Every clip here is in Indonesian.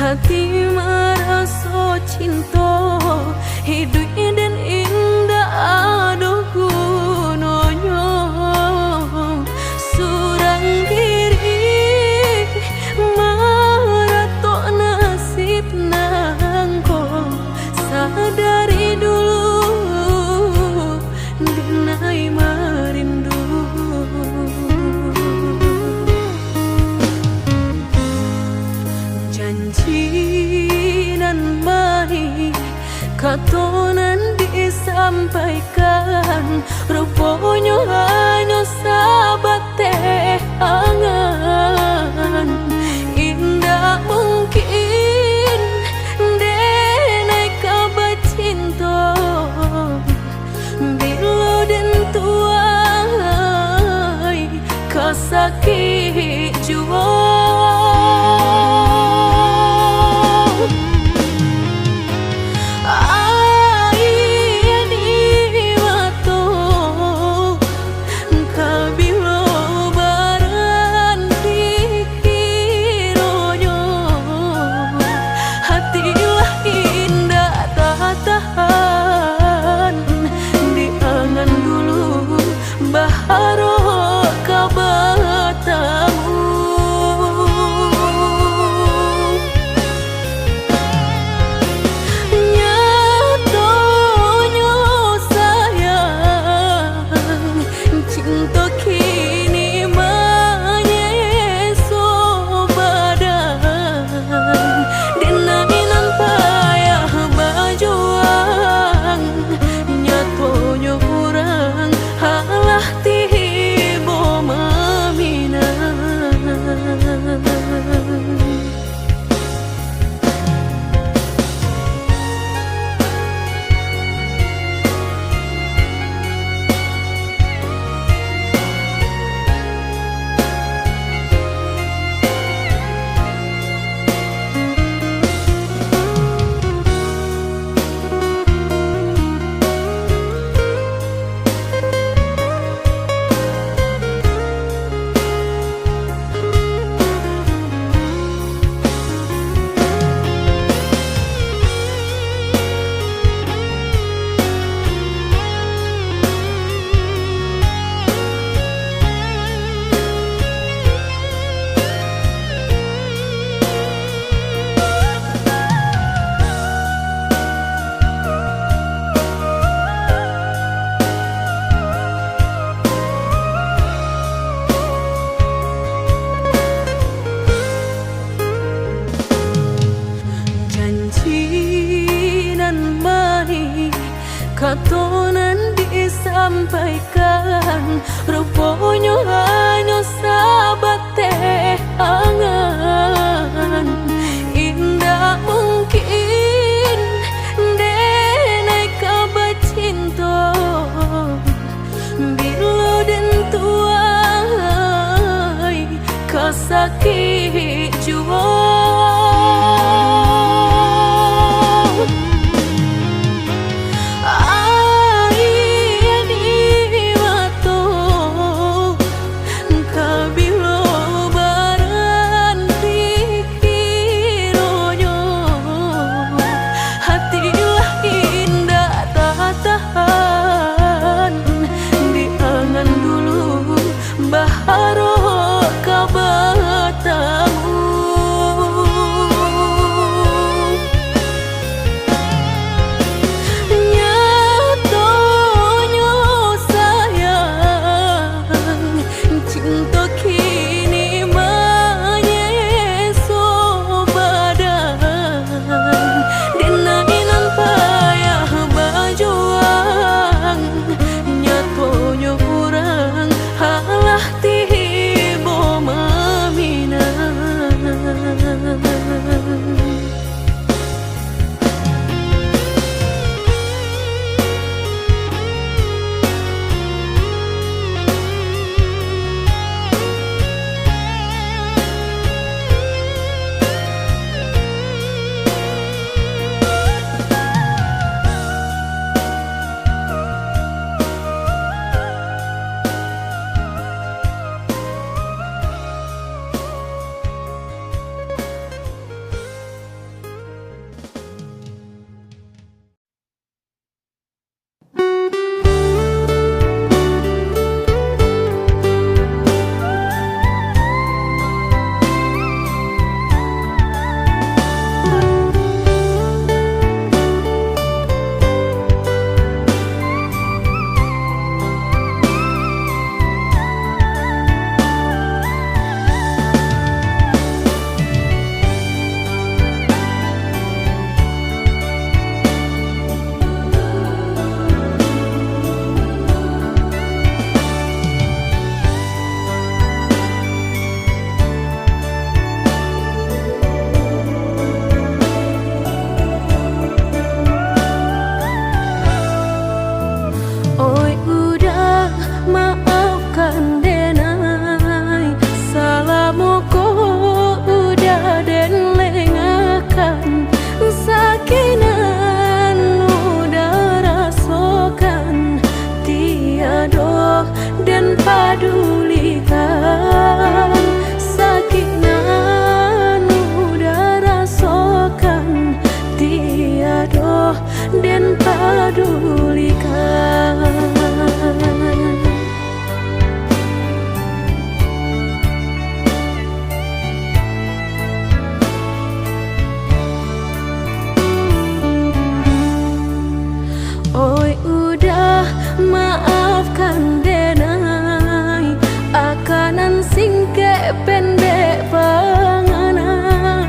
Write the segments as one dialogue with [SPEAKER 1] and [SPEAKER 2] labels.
[SPEAKER 1] hati merasa cinta hidup dan indah aduh gunanya surang diri maratok nasib nangko sadari dulu dinai merindu janji nan baik katonan disampaikan rupanya hanya sahabat teh angan indah mungkin denai kabar cinta bila dan tuai kasakit jua katonan disampaikan rupanya hanya sahabat teh angan indah mungkin denai kabar cinta bila dan tuai kasakit jua baharo kabata dan padulikan sakit nan udah rasakan tiada dan padulikan. Oi udah maafkan denai akanan singke pendek pangana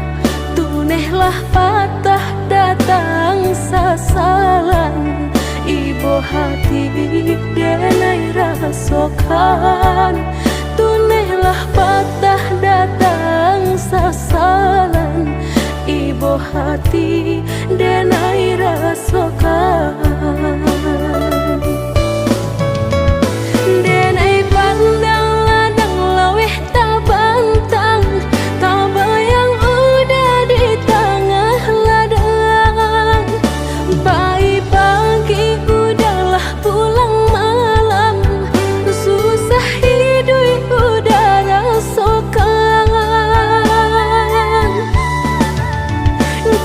[SPEAKER 1] tunehlah patah datang sasalan ibu hati denai rasakan tunehlah patah datang sasalan ibu hati denai rasakan. Denai pandang ladang laweh tak bantang tak bayang udah di tengah ladang pagi udahlah pulang malam susah hidup udah rasakan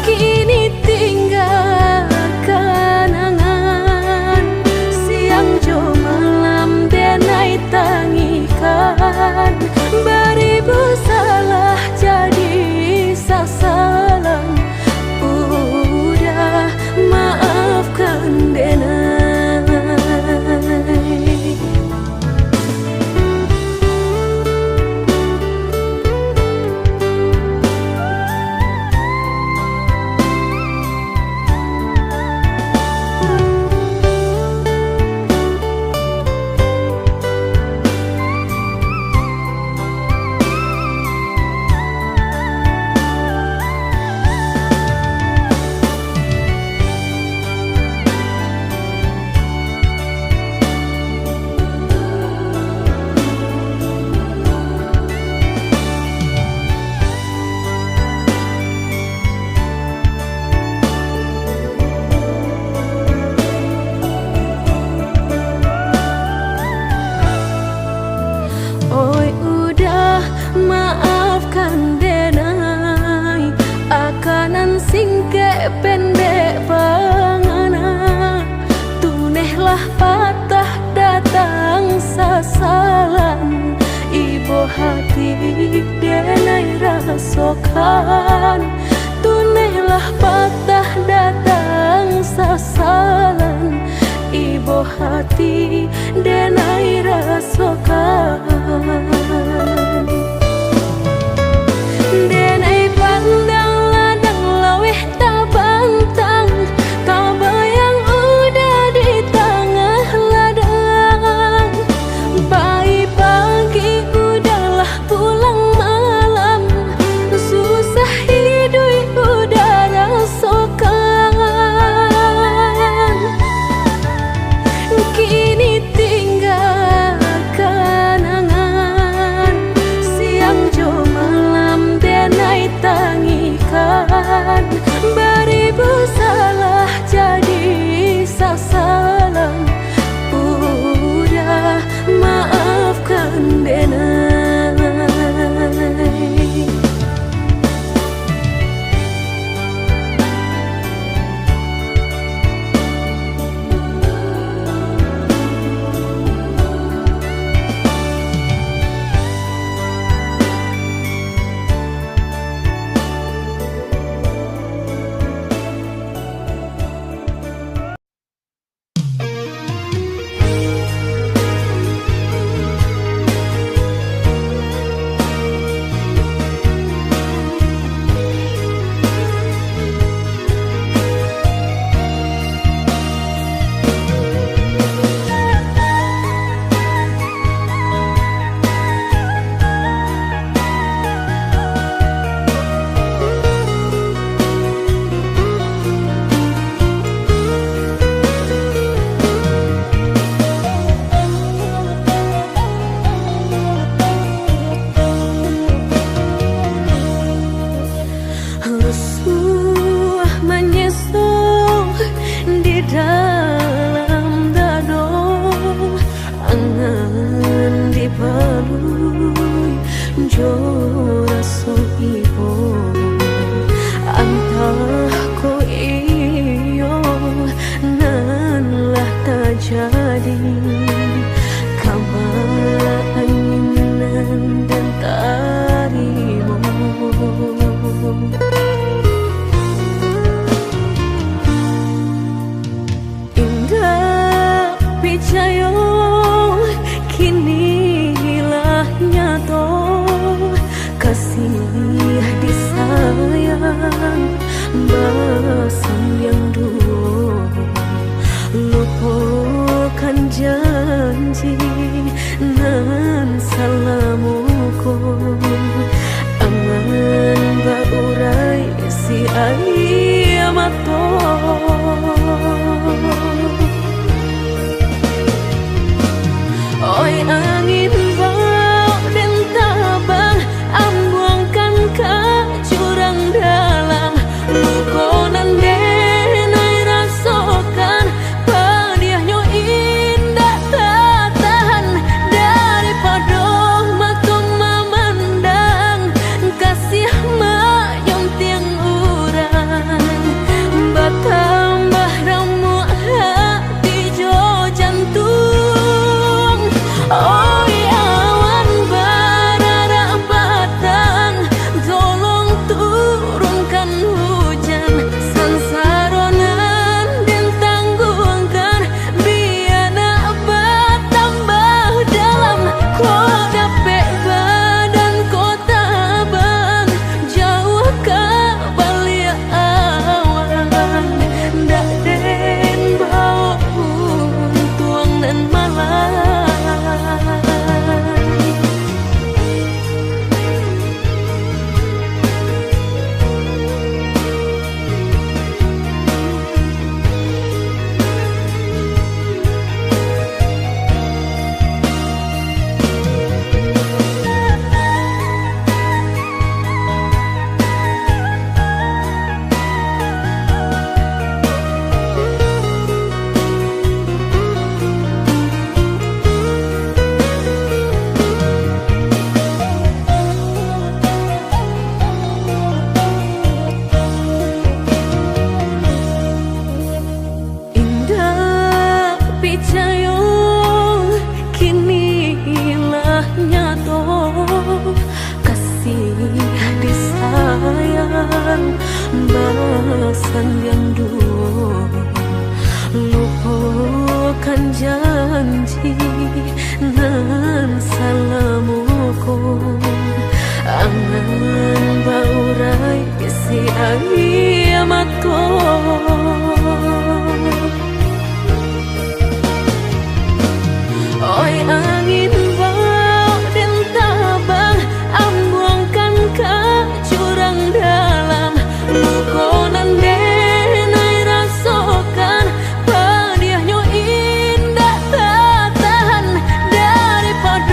[SPEAKER 1] kini tinggal kenangan siang jo malam denai tangikan beribu salah jadi sasalan udah maafkan denai. Oi udah maafkan denai akanan singke pendek pangana tunehlah patah datang sasalan ibu hati denai rasakan tunehlah patah datang sasalan ibu hati denai rasakan. Denai pandang ladang laweh tak bantang tak bayang udah di tengah ladang pagi udahlah pulang malam susah hidup udah rasakan jo raso ibo antah ko iyo nan lah terjadi kamala anginan dan tarimu indah picayo kini hilah nyato kasih disayang basan yang dulu lupakan janji nan salamuku angan baurai si ayamato oi angin bau dan tabang ambuangkan ke jurang dalam lukonan denai rasokan padiahnya indah tak tahan daripada matung memandang kasih mayung tiang urang batambah ramu hati jo jantung. Oi awan barara batang tolong turunkan hujan sansaronan dan tanggungkan biana bertambah dalam kau dapet badan kota bang jauh ke balik awan dak den bau tuang dan malam. Picayo kini hilah nyato kasih disayang basan yang dulu lupakan janji nan salamuku angan baurai si ayamato. Oi angin bau dan tabang ambuangkan ke jurang dalam lukonan denai rasokan padiahnya indah tak tahan daripada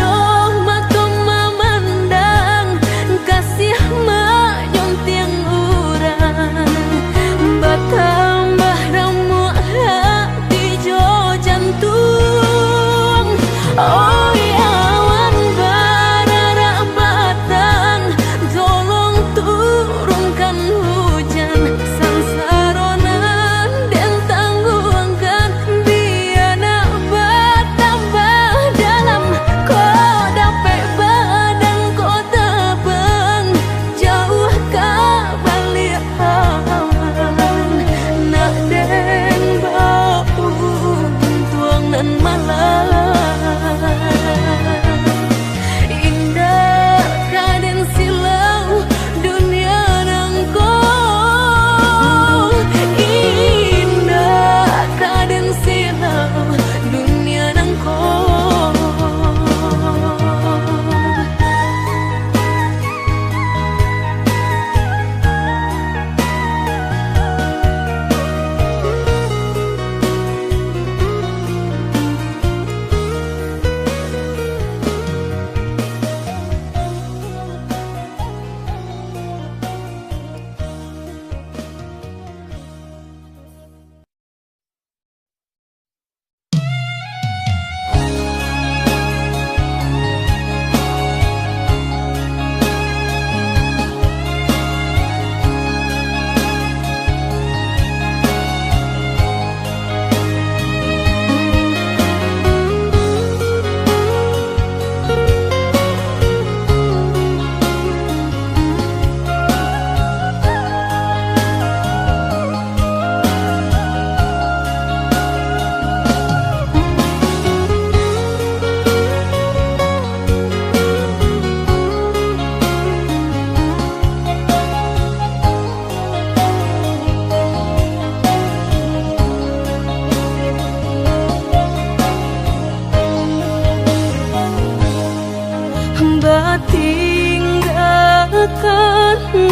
[SPEAKER 1] tinggalkan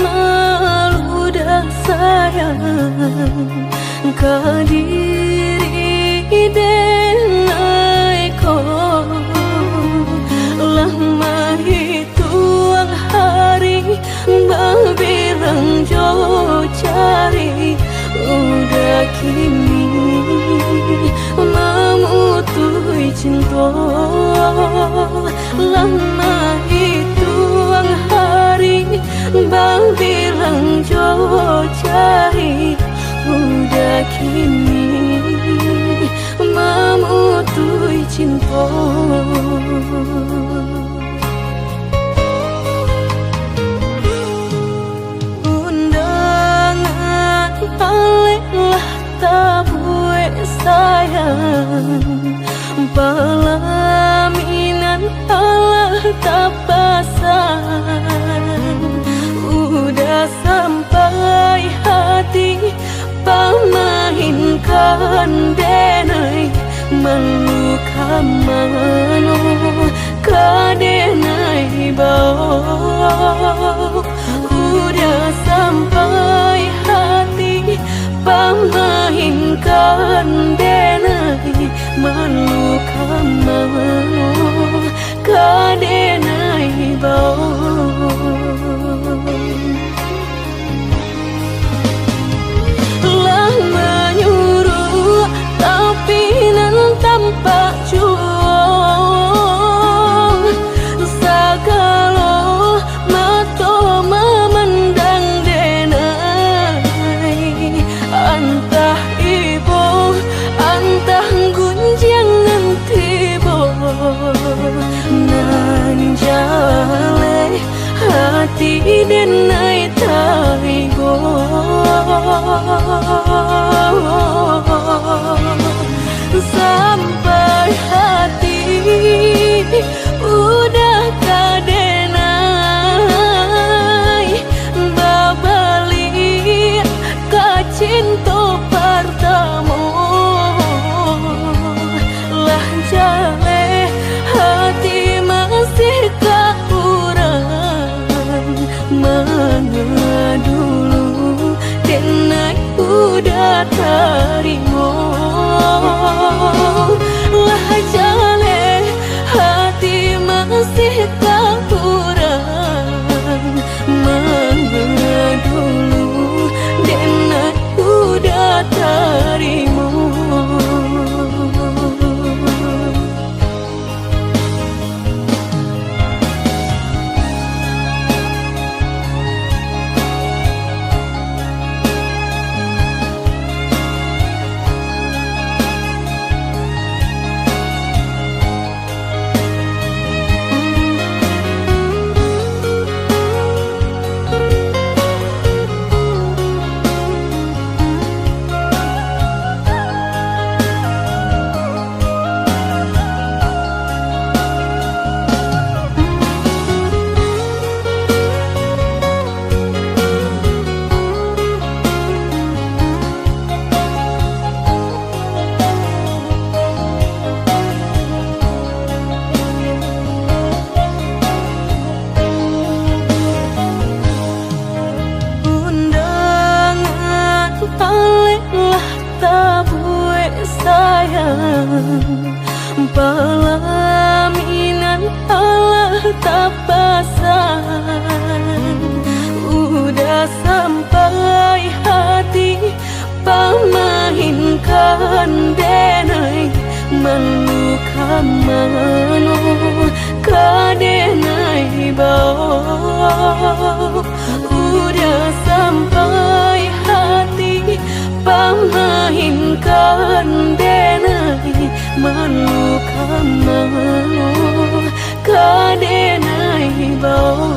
[SPEAKER 1] malu dan sayang kadiri denai ko lama hitung hari babirang jo cari udah kini memutui cinta lama hitung hari babirang jo cari udah kini memutui cinta. Undangan paling tabue sayang pelaminan Allah tak pasang udah sampai hati pamahinkan denai meluka mano kadenai bau udah sampai hati pamahinkan denai meluka mano kadenai bau menyuruh tapi nan tanpa juang sagalo mato memandang denai antah ibu antah gunjangan tibo nan jale hati denai taigo sampai hati udah kadenai babali kacinto pertama lah jale hati masih kurang mana dulu denai udah terima lah jale hati masih kurang mana dulu denai udah terima. Pelaminan Allah tak pasang udah sampai hati pamahinkan denai meluka mano kadenai bau udah sampai hati pamahinkan denai meluka mano kadenai bau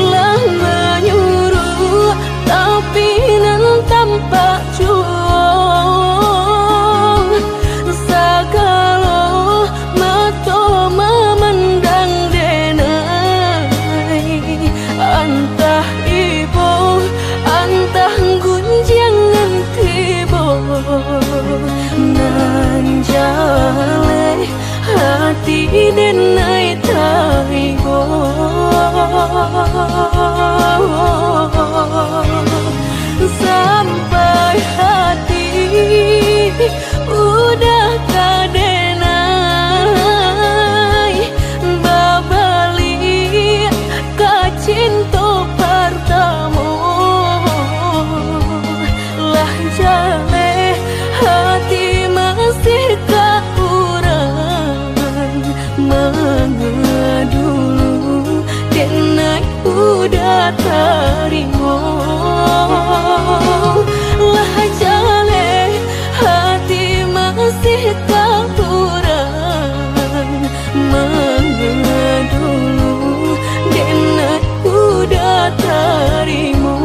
[SPEAKER 1] lah menyuruh tapi nan tanpa juang sagalo mato memandang denai antah ibu antah gunjangan tibo denai taibo sampai hati udah kadenai babali ka cinta pertama lah jale hati masih kekurangan mengadulu denai udah terima lah jale hati masih kekurangan mengadulu denai udah terima.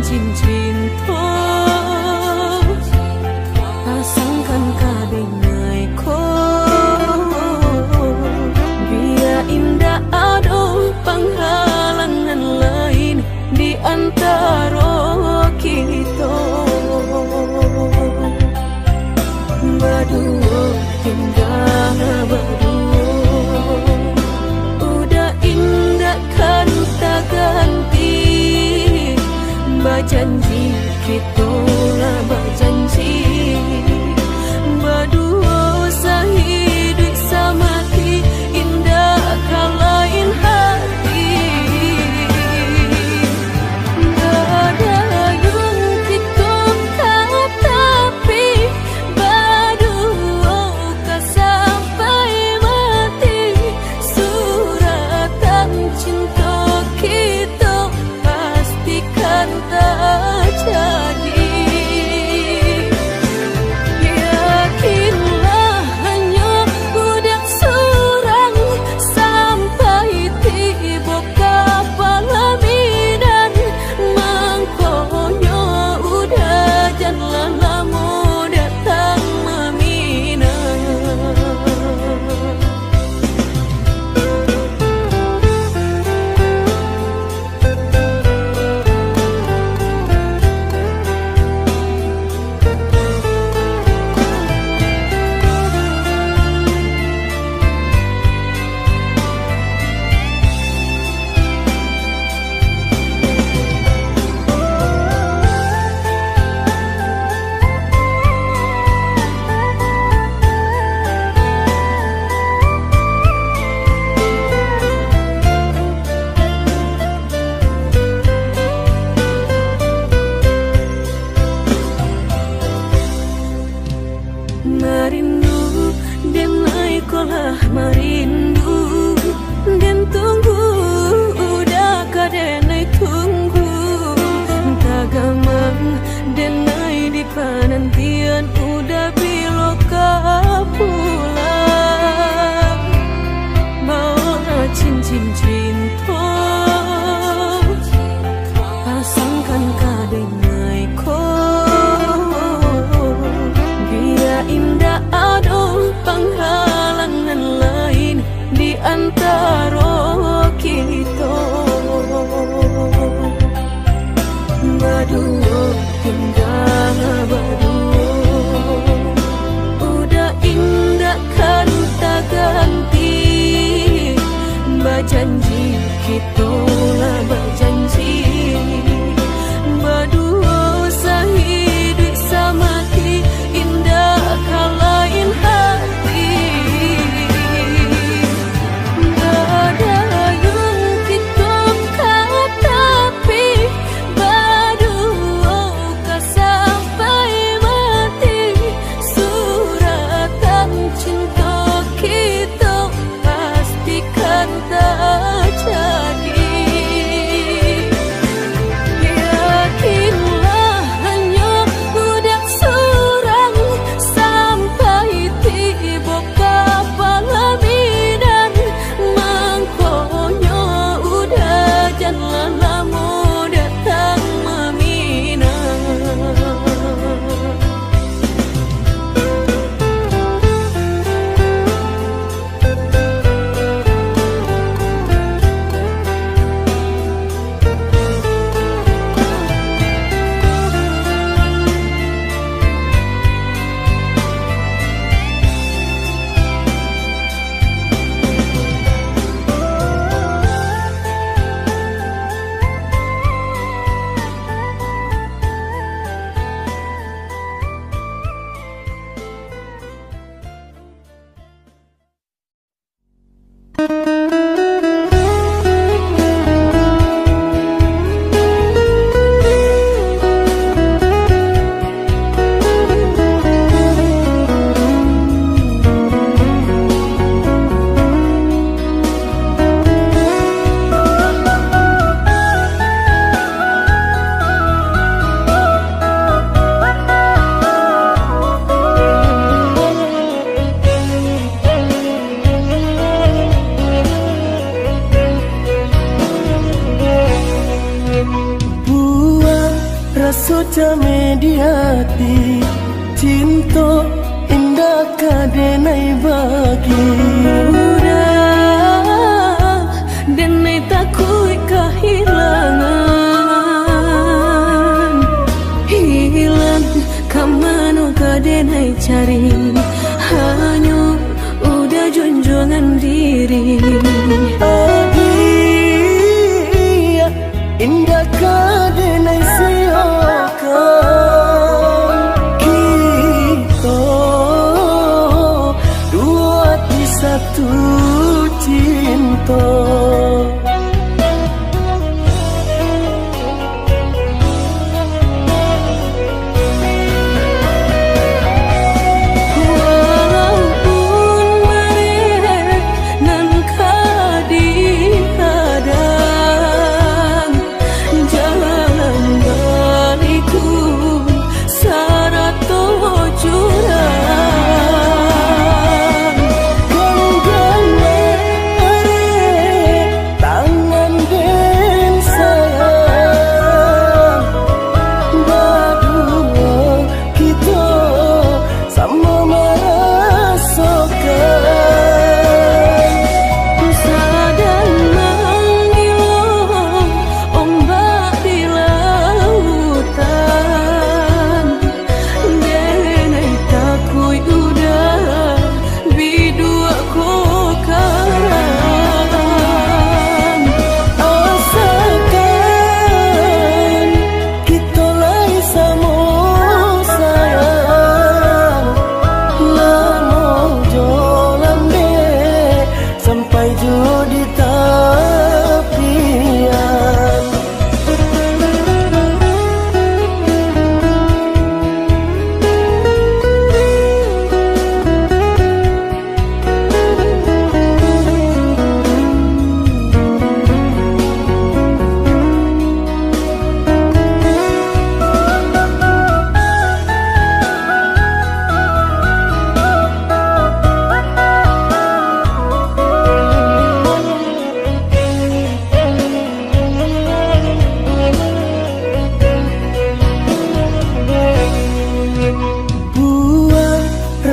[SPEAKER 1] cinta pasangkan kadang ko biar indah ada penghalangan lain di antara kita berdua indah berdua udah indah kan tak ganti berjanji kita lah berjanji berdua sehidup semati indah kalain hati ada yang kita tapi berdua kan sampai mati suratan cinta kita pastikan tak jadi. Yakinlah hanya budak seorang sampai tiba kapal bidan mangkonya udah jangan lama datang meminang.
[SPEAKER 2] rasu mediati cinta indah kadenai bagi
[SPEAKER 1] udah denai takui kehilangan hilang kamano kadenai cari hanya udah junjungan diri
[SPEAKER 2] adia indah kadenai siakan kita dua di satu cinta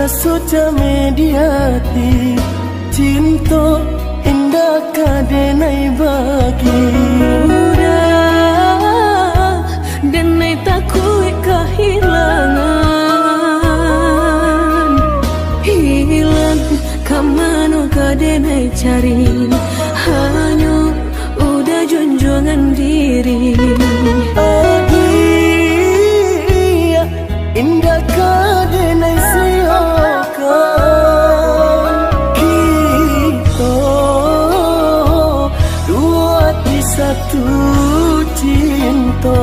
[SPEAKER 2] Suca mediati cinta indah kadenai bagi
[SPEAKER 1] udah denai takui kehilangan hilang kamano kadenai cari hanya udah junjungan diri
[SPEAKER 2] adia indah kadenai satu cinta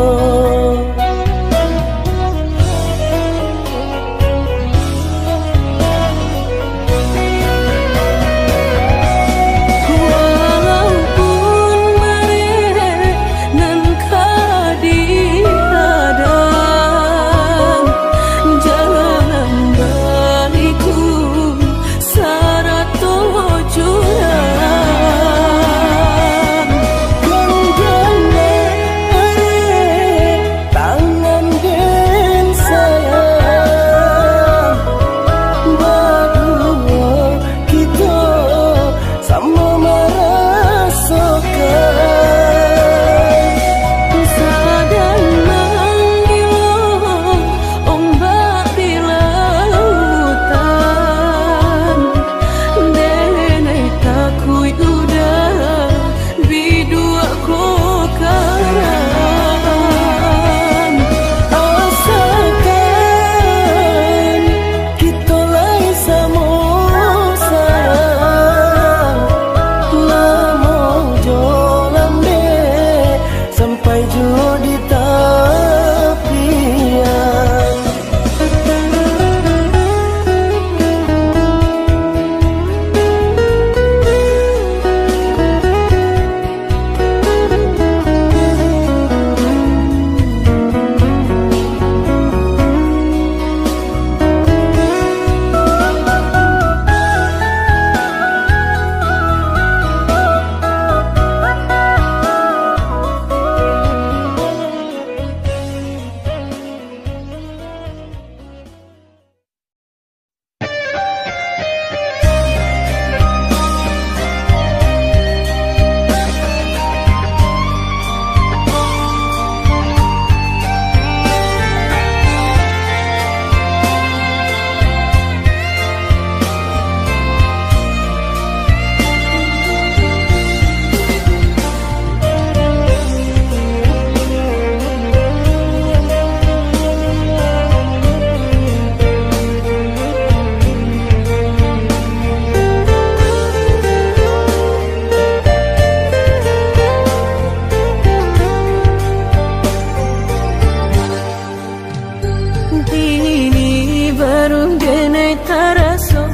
[SPEAKER 1] baru denai taraso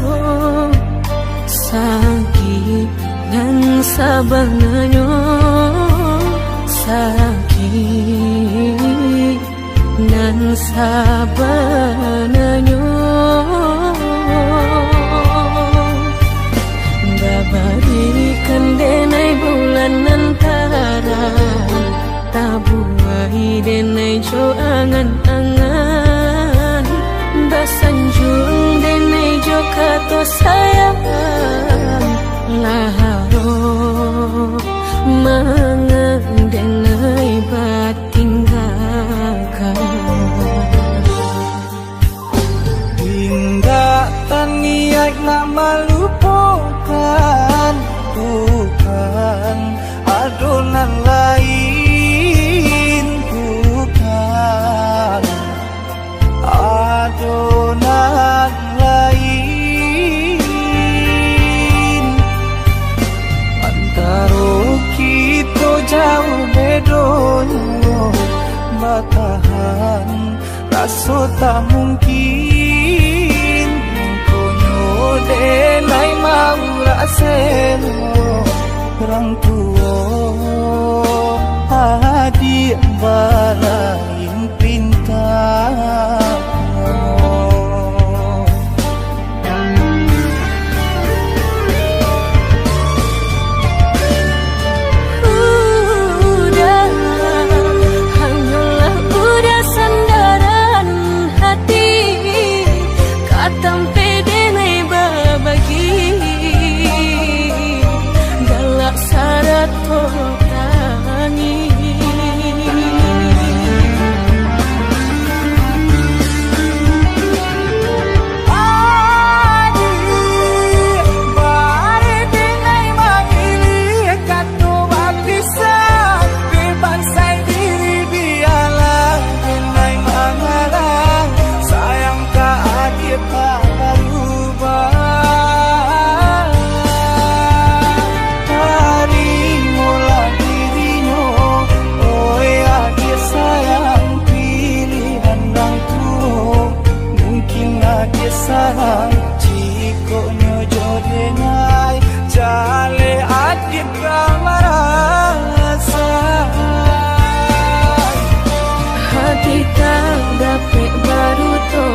[SPEAKER 1] sakit dan sabanganyo sakit dan sabanganyo babarikan denai bulan antara tabuai denai jo angan-angan basanjung denai jo kato sayang laharo mangan denai batinggalkan
[SPEAKER 2] Indah taniak nak melupakan bukan adonan lain bukan adonan lain antara kita jauh bedonyo batahan rasa tak mungkin konyo denai mau raseno orang tua adik balain pinta sarang jiko nyojo denai jale adit kamarasa
[SPEAKER 1] hati tak dapat baru to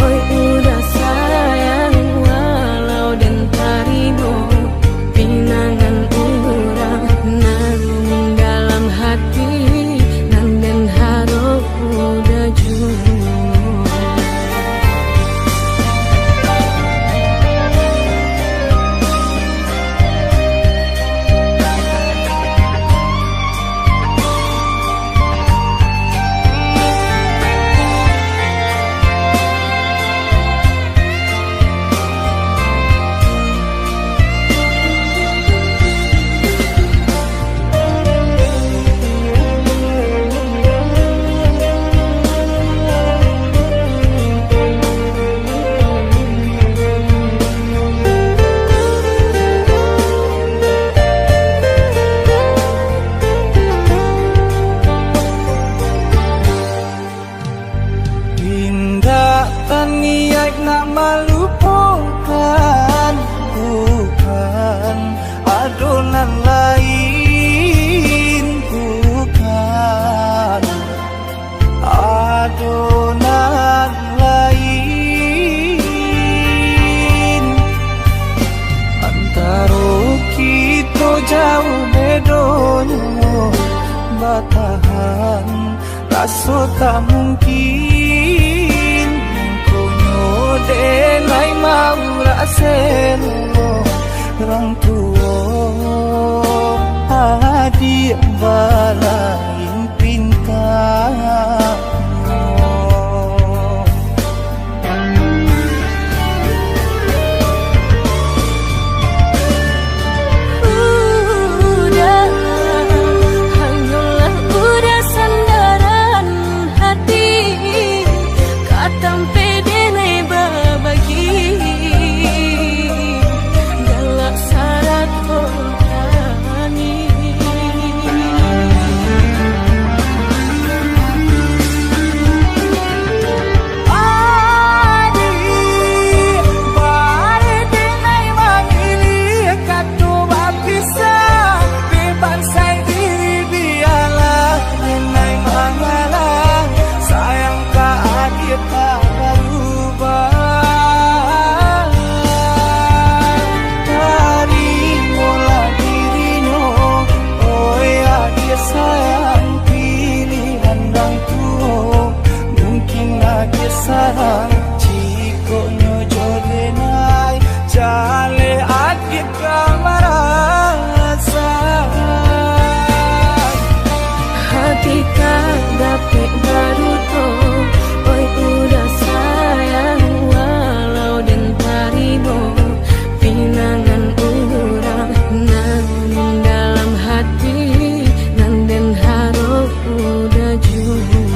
[SPEAKER 1] oi udah sayang walau dan tarino pinangan urang nanggung dalam hati nan den harap udah jujur
[SPEAKER 2] niat nak melupakan bukan adonan lain bukan adonan lain antara kita jauh bedonyo batahan rasa tak mungkin denai mau raseno orang tua adik balain pinta lagi sarang Ciko nyojo denai Jale akit kamarasa
[SPEAKER 1] Hati kau dapet baru toh Oi udah sayang walau dan tarimo Pinangan urang namun dalam hati Nanden harap udah jujur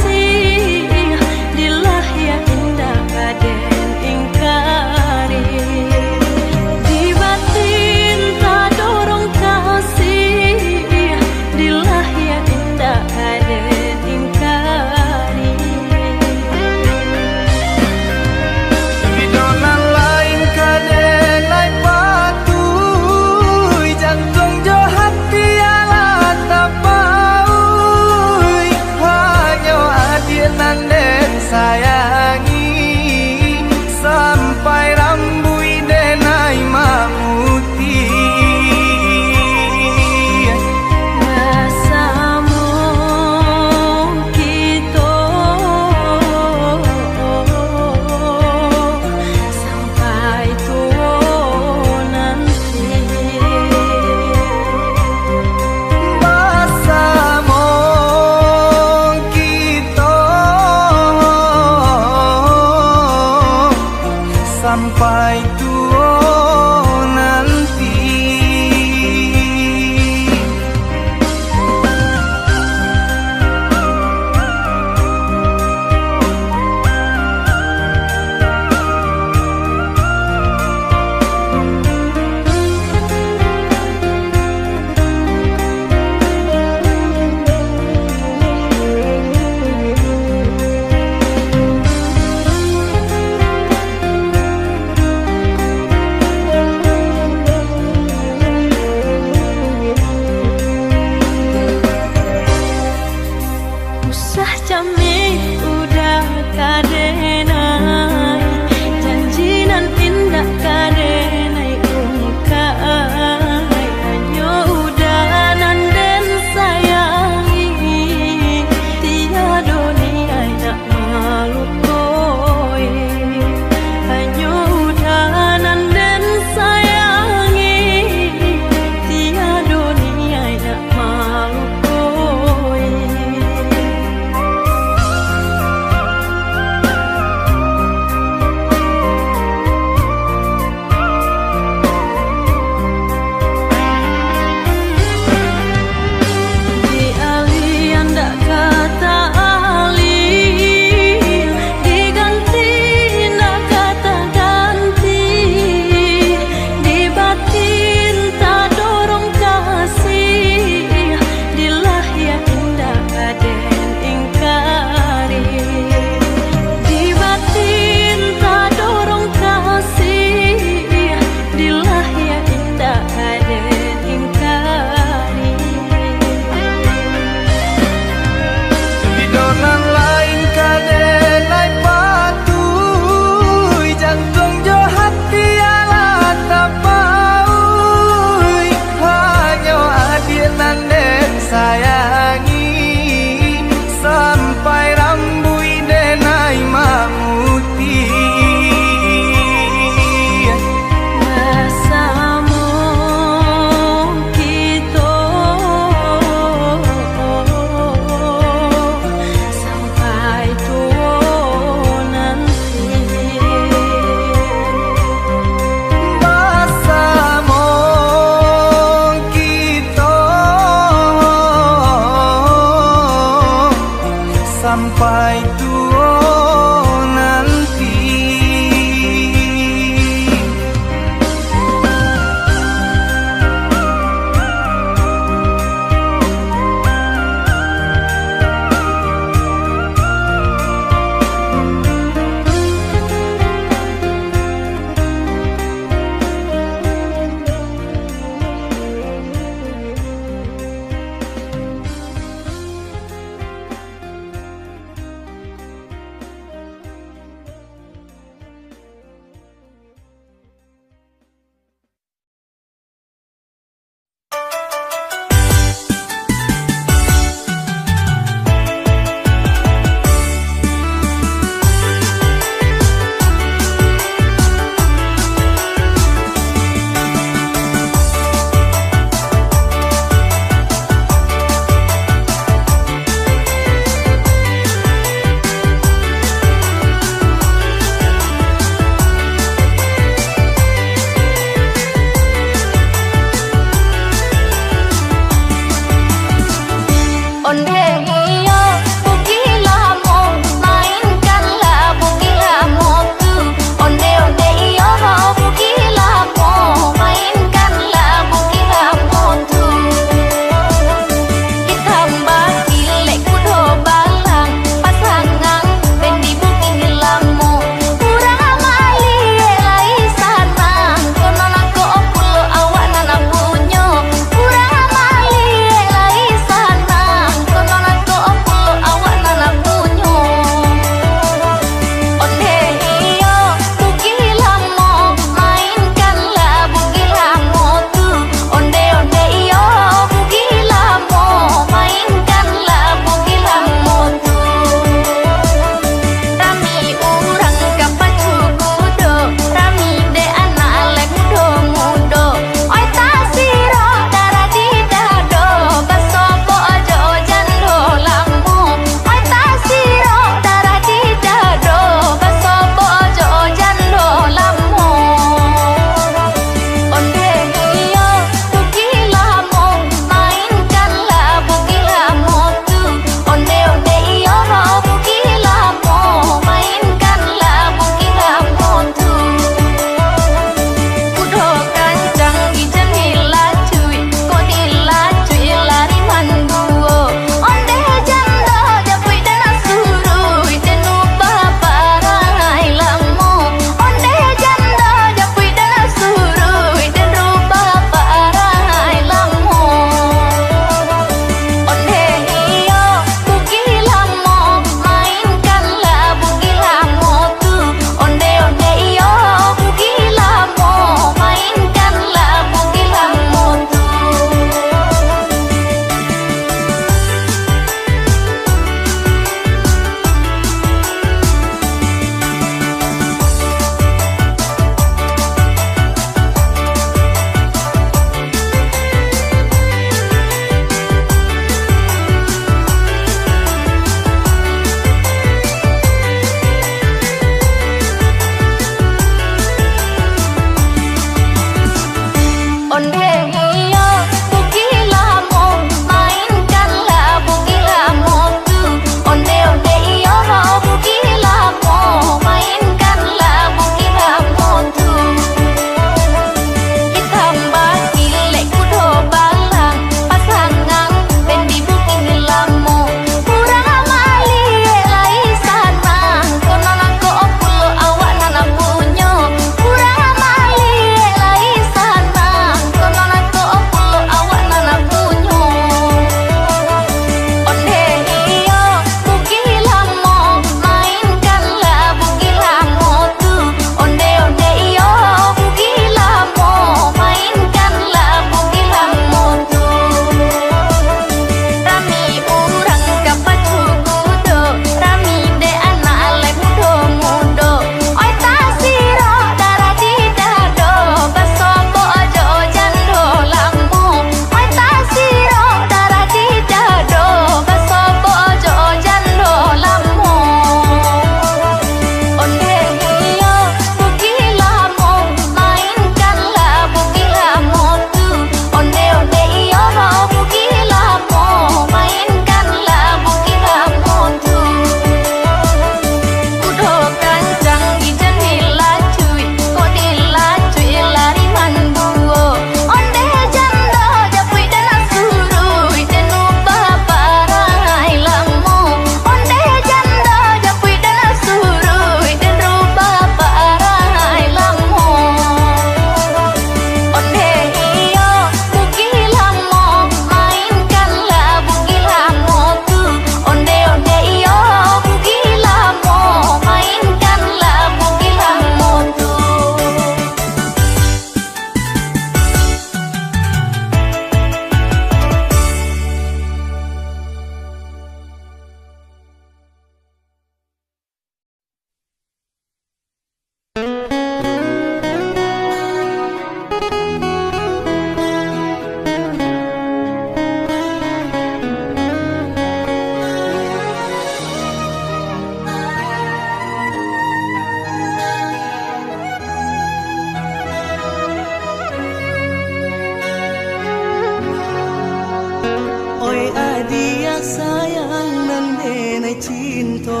[SPEAKER 2] nandene cinta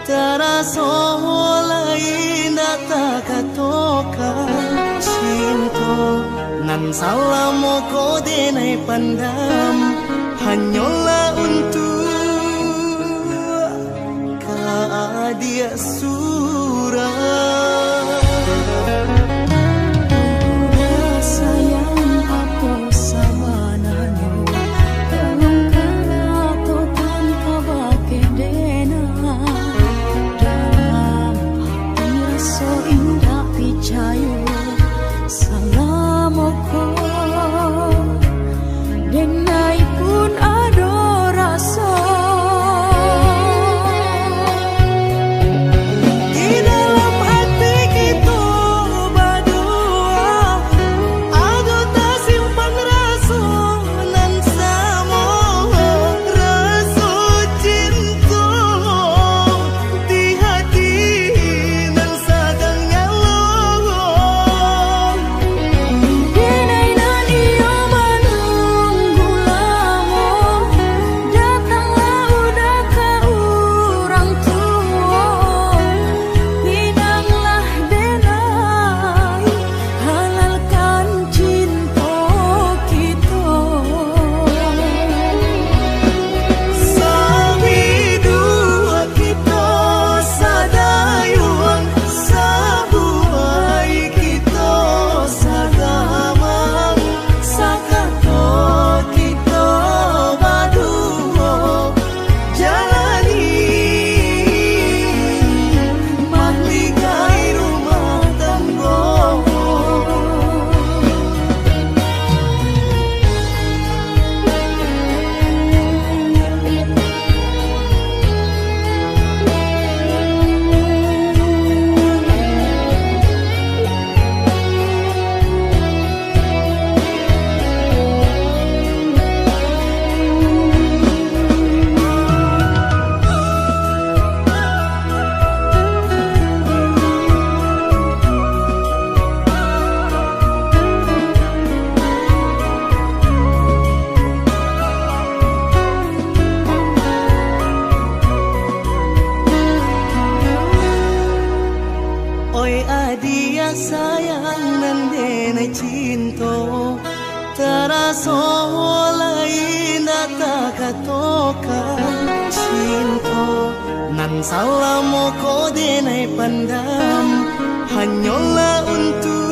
[SPEAKER 2] taraso lain takatoka cinta nan salamo ko denai pandam hanyola untuk dia surah.
[SPEAKER 1] Sayang aku sama nano, tolongkan aku tanpa pakai dena. Dalam hati rasa indah picayo, salamoko denai pun ada rasa.
[SPEAKER 2] Dia sayang nandene cinta taraso lain takatoka cinta nan salamo ko denai pandam hanyola untuk